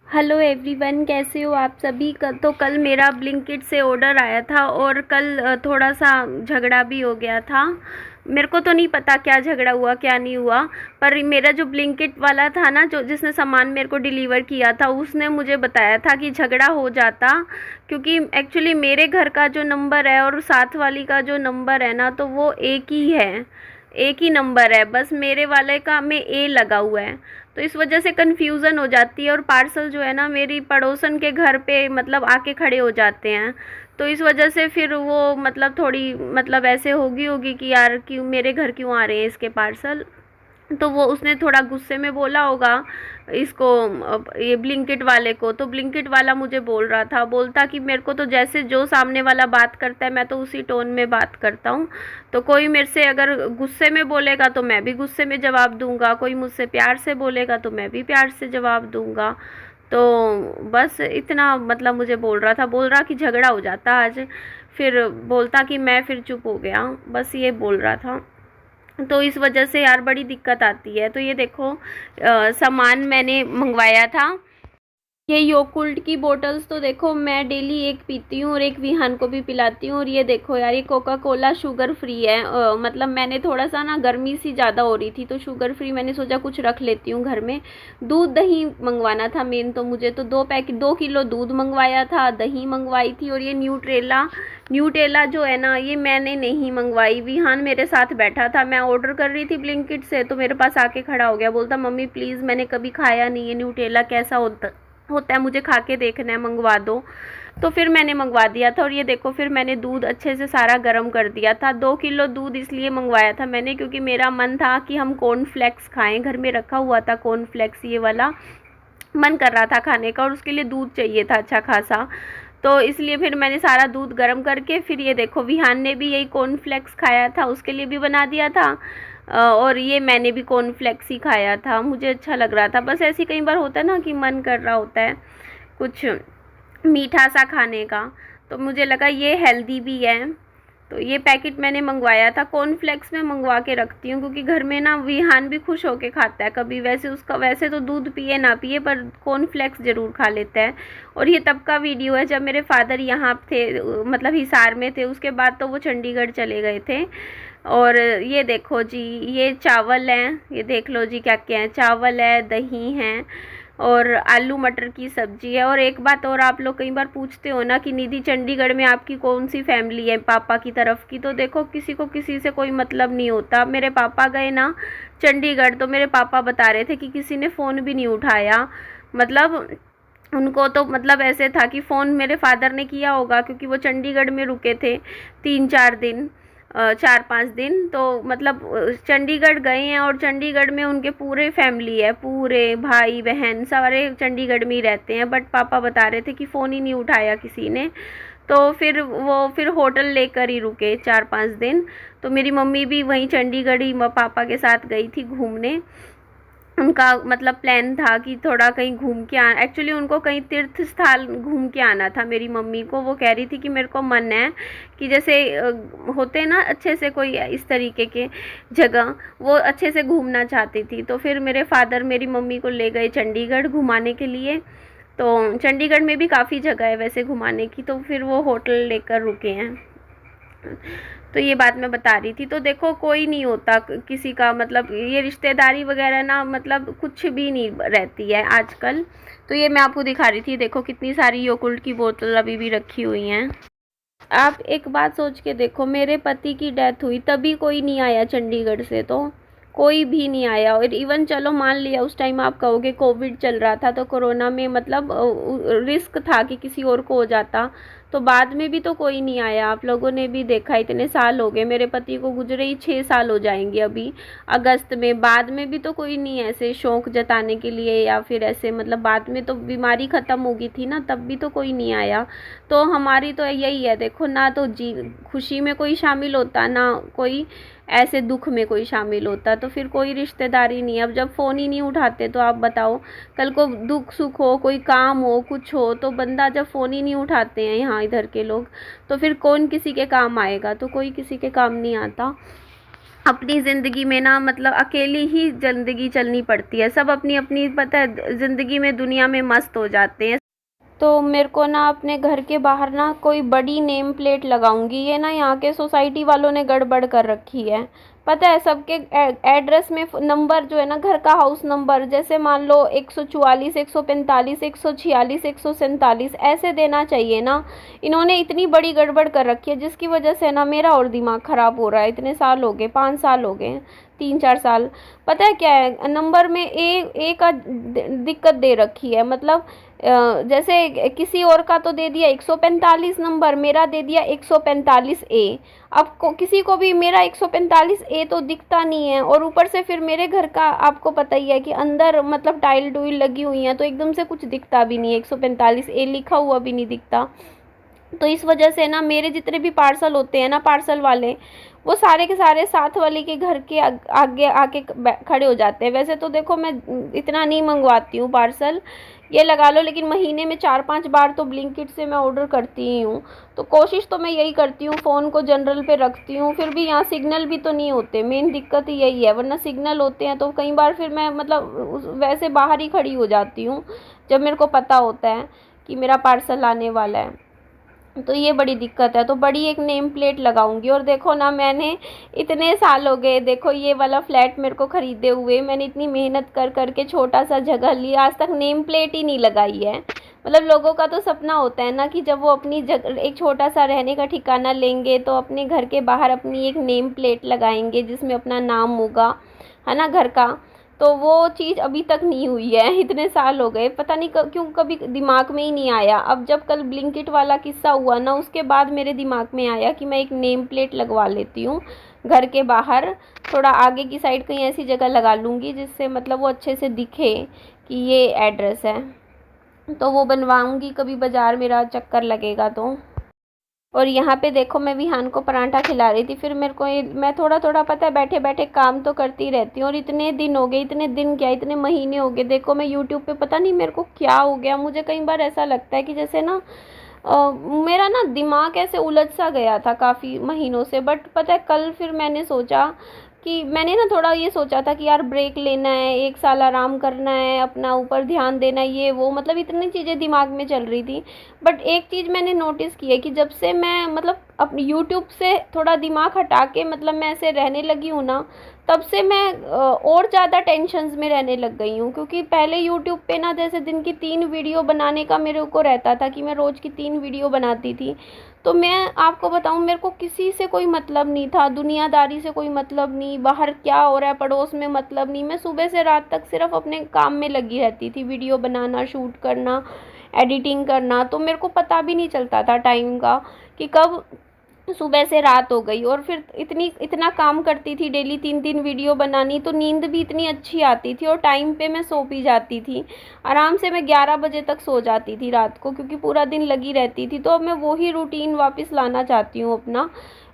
Hello everyone, कैसे हो आप सभी। कल मेरा ब्लिंकिट से ऑर्डर आया था और कल थोड़ा सा झगड़ा भी हो गया था। मेरे को तो नहीं पता क्या झगड़ा हुआ क्या नहीं हुआ, पर मेरा जो ब्लिंकिट वाला था ना, जो जिसने सामान मेरे को डिलीवर किया था, उसने मुझे बताया था कि झगड़ा हो जाता, क्योंकि एक्चुअली मेरे घर का जो नंबर है और साथ वाली का जो नंबर है ना, तो वो एक ही है, एक ही नंबर है, बस मेरे वाले का में ए लगा हुआ है। तो इस वजह से कन्फ्यूज़न हो जाती है और पार्सल जो है ना मेरी पड़ोसन के घर पे मतलब आके खड़े हो जाते हैं। तो इस वजह से फिर वो मतलब थोड़ी मतलब ऐसे होगी होगी कि यार क्यों मेरे घर क्यों आ रहे हैं इसके पार्सल। तो वो उसने थोड़ा गुस्से में बोला होगा इसको, ये ब्लिंकिट वाले को। तो ब्लिंकिट वाला मुझे बोल रहा था, बोलता कि मेरे को तो जैसे जो सामने वाला बात करता है मैं तो उसी टोन में बात करता हूँ। तो कोई मेरे से अगर गुस्से में बोलेगा तो मैं भी गुस्से में जवाब दूंगा, कोई मुझसे प्यार से बोलेगा तो मैं भी प्यार से जवाब दूंगा। तो बस इतना मतलब मुझे बोल रहा था, बोल रहा कि झगड़ा हो जाता आज। फिर बोलता कि मैं फिर चुप हो गया, बस ये बोल रहा था। तो इस वजह से यार बड़ी दिक्कत आती है। तो ये देखो सामान मैंने मंगवाया था, ये योकुल्ट की बोटल्स तो देखो मैं डेली एक पीती हूँ और एक विहान को भी पिलाती हूँ। और ये देखो यार, ये कोका कोला शुगर फ्री है। मतलब मैंने थोड़ा सा ना गर्मी सी ज़्यादा हो रही थी तो शुगर फ्री मैंने सोचा कुछ रख लेती हूँ घर में। दूध दही मंगवाना था मेन तो मुझे, तो 2 किलो दूध मंगवाया था, दही मंगवाई थी। और ये न्यूट्रेला न्यूटेला जो है ना, ये मैंने नहीं मंगवाई। विहान मेरे साथ बैठा था, मैं ऑर्डर कर रही थी ब्लिंकिट से, तो मेरे पास आके खड़ा हो गया, बोलता मम्मी प्लीज़ मैंने कभी खाया नहीं है न्यूटेला, कैसा होता है, मुझे खा के देखना है, मंगवा दो। तो फिर मैंने मंगवा दिया था। और ये देखो फिर मैंने दूध अच्छे से सारा गर्म कर दिया था। 2 किलो दूध इसलिए मंगवाया था मैंने क्योंकि मेरा मन था कि हम कॉर्नफ्लेक्स खाएं, घर में रखा हुआ था कॉर्नफ्लेक्स ये वाला, मन कर रहा था खाने का और उसके लिए दूध चाहिए था अच्छा खासा। तो इसलिए फिर मैंने सारा दूध गर्म करके, फिर ये देखो विहान ने भी यही कॉर्नफ्लेक्स खाया था, उसके लिए भी बना दिया था। और ये मैंने भी कॉर्नफ्लेक्स ही खाया था, मुझे अच्छा लग रहा था। बस ऐसी कई बार होता है ना कि मन कर रहा होता है कुछ मीठा सा खाने का, तो मुझे लगा ये हेल्दी भी है। तो ये पैकेट मैंने मंगवाया था। कॉर्नफ्लेक्स में मंगवा के रखती हूँ क्योंकि घर में ना विहान भी खुश होके खाता है कभी, वैसे उसका वैसे तो दूध पिए ना पिए पर कॉर्नफ्लेक्स ज़रूर खा लेता है। और ये तब का वीडियो है जब मेरे फादर यहाँ थे, मतलब हिसार में थे, उसके बाद तो वो चंडीगढ़ चले गए थे। और ये देखो जी, ये चावल हैं, ये देख लो जी क्या क्या है, चावल है, दही है और आलू मटर की सब्जी है। और एक बात और, आप लोग कई बार पूछते हो ना कि निधि चंडीगढ़ में आपकी कौन सी फैमिली है पापा की तरफ की, तो देखो किसी को किसी से कोई मतलब नहीं होता। मेरे पापा गए ना चंडीगढ़ तो मेरे पापा बता रहे थे कि किसी ने फ़ोन भी नहीं उठाया, मतलब उनको तो मतलब ऐसे था कि फ़ोन मेरे फादर ने किया होगा क्योंकि वो चंडीगढ़ में रुके थे 3-4 दिन, 4-5 दिन। तो मतलब चंडीगढ़ गए हैं और चंडीगढ़ में उनके पूरे फैमिली है, पूरे भाई बहन सारे चंडीगढ़ में ही रहते हैं। बट पापा बता रहे थे कि फ़ोन ही नहीं उठाया किसी ने। तो फिर वो फिर होटल लेकर ही रुके 4-5 दिन। तो मेरी मम्मी भी वहीं चंडीगढ़ ही पापा के साथ गई थी घूमने। उनका मतलब प्लान था कि थोड़ा कहीं घूम के आना, एक्चुअली उनको कहीं तीर्थ स्थल घूम के आना था मेरी मम्मी को। वो कह रही थी कि मेरे को मन है कि जैसे होते हैं ना अच्छे से कोई इस तरीके के जगह, वो अच्छे से घूमना चाहती थी। तो फिर मेरे फादर मेरी मम्मी को ले गए चंडीगढ़ घुमाने के लिए। तो चंडीगढ़ में भी काफ़ी जगह है वैसे घुमाने की, तो फिर वो होटल लेकर रुके हैं। तो ये बात मैं बता रही थी। तो देखो कोई नहीं होता किसी का, मतलब ये रिश्तेदारी वगैरह ना मतलब कुछ भी नहीं रहती है आजकल। तो ये मैं आपको दिखा रही थी, देखो कितनी सारी योकुल्ट की बोतल अभी भी रखी हुई हैं। आप एक बात सोच के देखो, मेरे पति की डेथ हुई तभी कोई नहीं आया चंडीगढ़ से, तो कोई भी नहीं आया। और इवन चलो मान लिया उस टाइम आप कहोगे कोविड चल रहा था तो कोरोना में मतलब रिस्क था कि किसी और को हो जाता, तो बाद में भी तो कोई नहीं आया। आप लोगों ने भी देखा, इतने साल हो गए मेरे पति को गुजरे ही, 6 साल हो जाएंगे अभी अगस्त में। बाद में भी तो कोई नहीं ऐसे शौक जताने के लिए या फिर ऐसे, मतलब बाद में तो बीमारी ख़त्म हो गई थी ना, तब भी तो कोई नहीं आया। तो हमारी तो यही है देखो, ना तो जी खुशी में कोई शामिल होता, ना कोई ऐसे दुख में कोई शामिल होता, तो फिर कोई रिश्तेदारी नहीं। अब जब फ़ोन ही नहीं उठाते तो आप बताओ, कल को दुख सुख हो, कोई काम हो, कुछ हो, तो बंदा जब फ़ोन ही नहीं उठाते हैं यहाँ इधर के लोग, तो फिर कौन किसी के काम आएगा, तो कोई किसी के काम नहीं आता। अपनी ज़िंदगी में ना मतलब अकेली ही ज़िंदगी चलनी पड़ती है। सब अपनी अपनी पता है ज़िंदगी में दुनिया में मस्त हो जाते हैं। तो मेरे को ना अपने घर के बाहर ना कोई बड़ी नेम प्लेट लगाऊंगी। ये ना यहाँ के सोसाइटी वालों ने गड़बड़ कर रखी है। पता है सबके एड्रेस में नंबर जो है ना, घर का हाउस नंबर, जैसे मान लो 144, 145, 146, 147 ऐसे देना चाहिए ना। इन्होंने इतनी बड़ी गड़बड़ कर रखी है जिसकी वजह से ना मेरा और दिमाग ख़राब हो रहा है। इतने साल हो गए, 5 साल हो गए, 3-4 साल। पता है क्या है, नंबर में ए का दिक्कत दे रखी है। मतलब जैसे किसी और का तो दे दिया 145 नंबर, मेरा दे दिया 145 ए। अब किसी को भी मेरा 145 ए तो दिखता नहीं है, और ऊपर से फिर मेरे घर का आपको पता ही है कि अंदर मतलब टाइल टूइल लगी हुई हैं, तो एकदम से कुछ दिखता भी नहीं है, 145 ए लिखा हुआ भी नहीं दिखता। तो इस वजह से ना मेरे जितने भी पार्सल होते हैं ना, पार्सल वाले, वो सारे के सारे साथ वाले के घर के आगे आके खड़े हो जाते हैं। वैसे तो देखो मैं इतना नहीं मंगवाती हूँ पार्सल, ये लगा लो, लेकिन महीने में 4-5 बार तो ब्लिंकिट से मैं ऑर्डर करती ही हूँ। तो कोशिश तो मैं यही करती हूँ, फ़ोन को जनरल पे रखती हूँ। फिर भी यहाँ सिग्नल भी तो नहीं होते, मेन दिक्कत ही यही है। वरना सिग्नल होते हैं तो कई बार फिर मैं मतलब वैसे बाहर ही खड़ी हो जाती हूँ जब मेरे को पता होता है कि मेरा पार्सल आने वाला है। तो ये बड़ी दिक्कत है। तो बड़ी एक नेम प्लेट लगाऊंगी। और देखो ना, मैंने इतने साल हो गए, देखो ये वाला फ्लैट मेरे को ख़रीदे हुए, मैंने इतनी मेहनत कर कर के छोटा सा जगह लिया, आज तक नेम प्लेट ही नहीं लगाई है। मतलब लोगों का तो सपना होता है ना कि जब वो अपनी जगह एक छोटा सा रहने का ठिकाना लेंगे तो अपने घर के बाहर अपनी एक नेम प्लेट लगाएंगे जिसमें अपना नाम होगा, है ना, घर का। तो वो चीज़ अभी तक नहीं हुई है। इतने साल हो गए, पता नहीं क्यों कभी दिमाग में ही नहीं आया। अब जब कल ब्लिंकिट वाला किस्सा हुआ ना, उसके बाद मेरे दिमाग में आया कि मैं एक नेम प्लेट लगवा लेती हूँ घर के बाहर। थोड़ा आगे की साइड कहीं ऐसी जगह लगा लूँगी जिससे मतलब वो अच्छे से दिखे कि ये एड्रेस है। तो वो बनवाऊँगी, कभी बाज़ार मेरा चक्कर लगेगा तो। और यहाँ पे देखो मैं विहान को पराठा खिला रही थी। फिर मेरे को मैं थोड़ा थोड़ा पता है बैठे बैठे काम तो करती रहती हूँ। और इतने दिन हो गए, इतने दिन क्या, इतने महीने हो गए, देखो मैं यूट्यूब पे पता नहीं मेरे को क्या हो गया। मुझे कई बार ऐसा लगता है कि जैसे ना मेरा ना दिमाग ऐसे उलझ सा गया था काफ़ी महीनों से। बट पता है कल फिर मैंने सोचा कि मैंने ना थोड़ा ये सोचा था कि यार ब्रेक लेना है, 1 साल आराम करना है, अपना ऊपर ध्यान देना है, ये वो मतलब इतनी चीज़ें दिमाग में चल रही थी। बट एक चीज़ मैंने नोटिस की है कि जब से मैं मतलब अपनी यूट्यूब से थोड़ा दिमाग हटा के मतलब मैं ऐसे रहने लगी हूँ ना, तब से मैं और ज़्यादा टेंशन्स में रहने लग गई हूँ। क्योंकि पहले यूट्यूब पे ना जैसे दिन की 3 वीडियो बनाने का मेरे को रहता था कि मैं रोज़ की 3 वीडियो बनाती थी। तो मैं आपको बताऊं, मेरे को किसी से कोई मतलब नहीं था, दुनियादारी से कोई मतलब नहीं, बाहर क्या हो रहा है पड़ोस में मतलब नहीं। मैं सुबह से रात तक सिर्फ अपने काम में लगी रहती थी, वीडियो बनाना, शूट करना, एडिटिंग करना। तो मेरे को पता भी नहीं चलता था टाइम का कि कब सुबह से रात हो गई। और फिर इतना काम करती थी, डेली 3-3 वीडियो बनानी, तो नींद भी इतनी अच्छी आती थी और टाइम पे मैं सो भी जाती थी। आराम से मैं 11 बजे तक सो जाती थी रात को, क्योंकि पूरा दिन लगी रहती थी। तो अब मैं वही रूटीन वापस लाना चाहती हूँ अपना।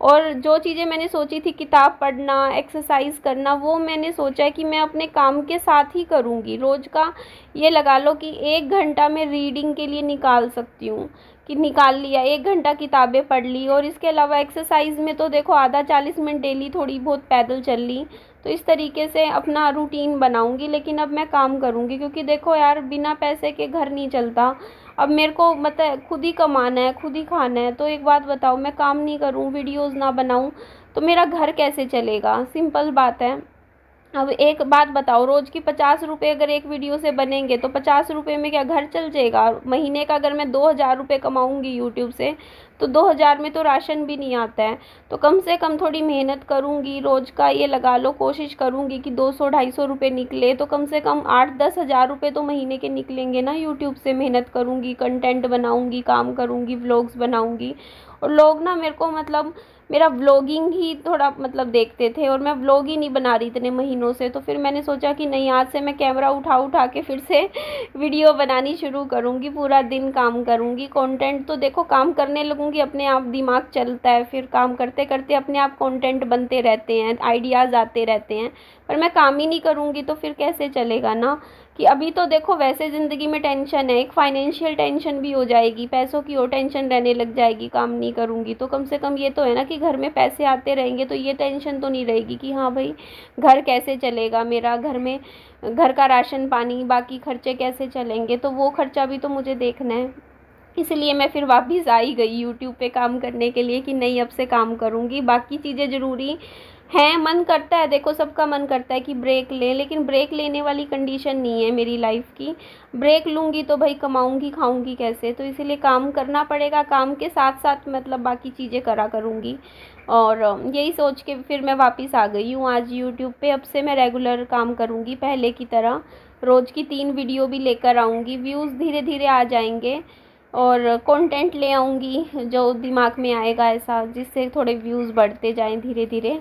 और जो चीज़ें मैंने सोची थी, किताब पढ़ना, एक्सरसाइज करना, वो मैंने सोचा है कि मैं अपने काम के साथ ही करूँगी। रोज़ का ये लगा लो कि 1 घंटा मैं रीडिंग के लिए निकाल सकती हूँ, कि निकाल लिया, 1 घंटा किताबें पढ़ ली। और इसके अलावा एक्सरसाइज में तो देखो आधा 40 मिनट डेली थोड़ी बहुत पैदल चल ली। तो इस तरीके से अपना रूटीन बनाऊंगी। लेकिन अब मैं काम करूंगी, क्योंकि देखो यार बिना पैसे के घर नहीं चलता। अब मेरे को मतलब खुद ही कमाना है, खुद ही खाना है। तो एक बात बताओ, मैं काम नहीं करूं, वीडियोज़ ना बनाऊं, तो मेरा घर कैसे चलेगा? सिंपल बात है। अब एक बात बताओ, रोज़ की 50 रुपये अगर एक वीडियो से बनेंगे तो 50 रुपये में क्या घर चल जाएगा? महीने का अगर मैं 2000 रुपये कमाऊँगी यूट्यूब से, तो 2000 में तो राशन भी नहीं आता है। तो कम से कम थोड़ी मेहनत करूँगी, रोज़ का ये लगा लो, कोशिश करूँगी कि 200-250 रुपये निकले, तो कम से कम 8-10 हज़ार रुपये तो महीने के निकलेंगे ना यूट्यूब से। मेहनत करूँगी, कंटेंट बनाऊँगी, काम करूँगी, व्लॉग्स बनाऊँगी। और लोग ना मेरे को मतलब मेरा व्लॉगिंग ही थोड़ा मतलब देखते थे, और मैं व्लॉग ही नहीं बना रही इतने महीनों से। तो फिर मैंने सोचा कि नहीं, आज से मैं कैमरा उठा उठा के फिर से वीडियो बनानी शुरू करूँगी, पूरा दिन काम करूँगी। कंटेंट तो देखो काम करने लगूँगी, अपने आप दिमाग चलता है, फिर काम करते करते अपने आप कंटेंट बनते रहते हैं, आइडियाज़ आते रहते हैं। पर मैं काम ही नहीं करूँगी तो फिर कैसे चलेगा ना, कि अभी तो देखो वैसे ज़िंदगी में टेंशन है, एक फाइनेंशियल टेंशन भी हो जाएगी, पैसों की और टेंशन रहने लग जाएगी, काम नहीं करूँगी तो कम से कम ये तो है ना कि घर में पैसे आते रहेंगे, तो ये टेंशन तो नहीं रहेगी कि हाँ भाई घर कैसे चलेगा मेरा, घर में घर का राशन पानी बाकी खर्चे कैसे चलेंगे, तो वो खर्चा भी तो मुझे देखना है। इसलिए मैं फिर वापस आ ही गई यूट्यूब पे काम करने के लिए कि नहीं अब से काम करूँगी, बाकी चीज़ें ज़रूरी हैं। मन करता है, देखो सबका मन करता है कि ब्रेक लें, लेकिन ब्रेक लेने वाली कंडीशन नहीं है मेरी लाइफ की। ब्रेक लूँगी तो भाई कमाऊँगी खाऊँगी कैसे, तो इसीलिए काम करना पड़ेगा, काम के साथ साथ मतलब बाकी चीज़ें करा करूँगी। और यही सोच के फिर मैं वापस आ गई हूँ आज यूट्यूब पे। अब से मैं रेगुलर काम करूँगी पहले की तरह, रोज़ की 3 वीडियो भी लेकर आऊँगी, व्यूज़ धीरे धीरे आ जाएंगे और कंटेंट ले आऊँगी जो दिमाग में आएगा ऐसा जिससे थोड़े व्यूज़ बढ़ते जाएं धीरे धीरे,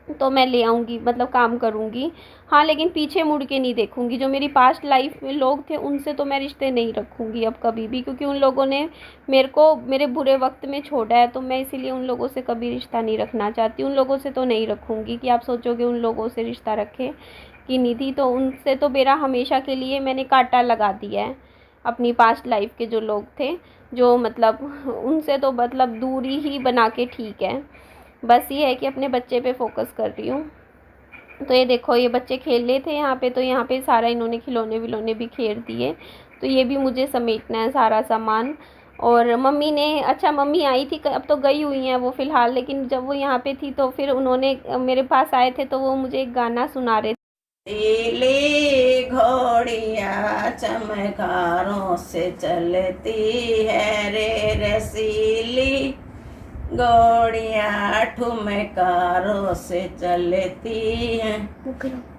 तो मैं ले आऊँगी, मतलब काम करूँगी। हाँ लेकिन पीछे मुड़ के नहीं देखूँगी, जो मेरी पास्ट लाइफ में लोग थे उनसे तो मैं रिश्ते नहीं रखूँगी अब कभी भी, क्योंकि उन लोगों ने मेरे को मेरे बुरे वक्त में छोड़ा है, तो मैं इसीलिए उन लोगों से कभी रिश्ता नहीं रखना चाहती। उन लोगों से तो नहीं रखूँगी कि आप सोचोगे उन लोगों से रिश्ता रखे कि निधि, तो उनसे तो मेरा हमेशा के लिए मैंने कांटा लगा दिया है। अपनी पास्ट लाइफ के जो लोग थे, जो मतलब उनसे तो मतलब दूरी ही बना के ठीक है। बस ये है कि अपने बच्चे पे फोकस कर रही हूँ। तो ये देखो ये बच्चे खेल रहे थे यहाँ पे, तो यहाँ पे सारा इन्होंने खिलौने विलौने भी खेल दिए, तो ये भी मुझे समेटना है सारा सामान। और मम्मी ने, अच्छा मम्मी आई थी, अब तो गई हुई हैं वो फ़िलहाल, लेकिन जब वो यहाँ पे थी तो फिर उन्होंने मेरे पास आए थे तो वो मुझे एक गाना सुना रहे थे। पीली घोड़िया चमकारों से चलती है रे रसीली घोड़िया ठुमकारों से चलती है।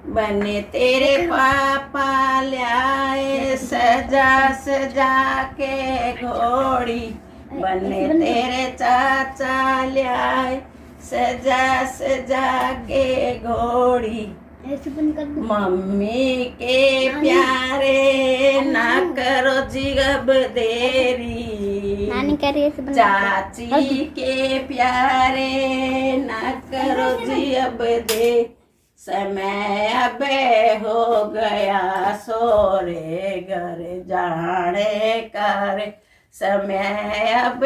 बने तेरे पापा लाए सजा सजा के घोड़ी, बने तेरे चाचा लाए सजा सजा के घोड़ी। मम्मी के प्यारे ना करो जिगब देरी, चाची के प्यारे ना करो जिगब दे, समय अब हो गया सोरे घर जाने कर, समय अब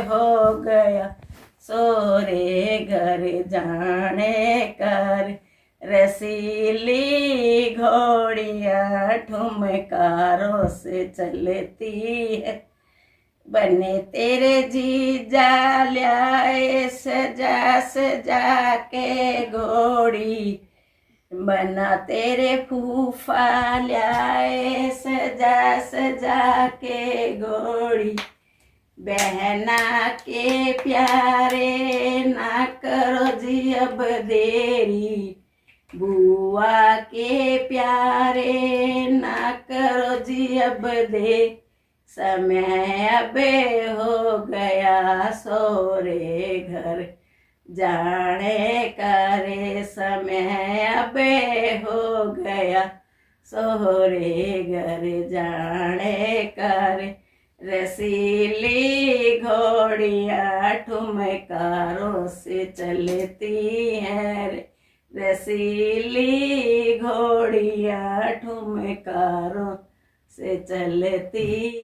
हो गया सोरे घर जाने कर। रसीली घोड़िया ठुमकारों से चलती है, बने तेरे जीजा लाए सजा सजा के घोड़ी, बना तेरे फूफा लाए सजा सजा के घोड़ी। बहना के प्यारे ना करो जी अब देरी, बुआ के प्यारे ना करो जी अब दे, समय अब हो गया सोरे घर जाने करे, समय अब हो गया सोरे घर जाने करे। रसीली घोड़िया ठुमकारों से चलती है, रसीली घोड़िया ठुमकारों से चलती।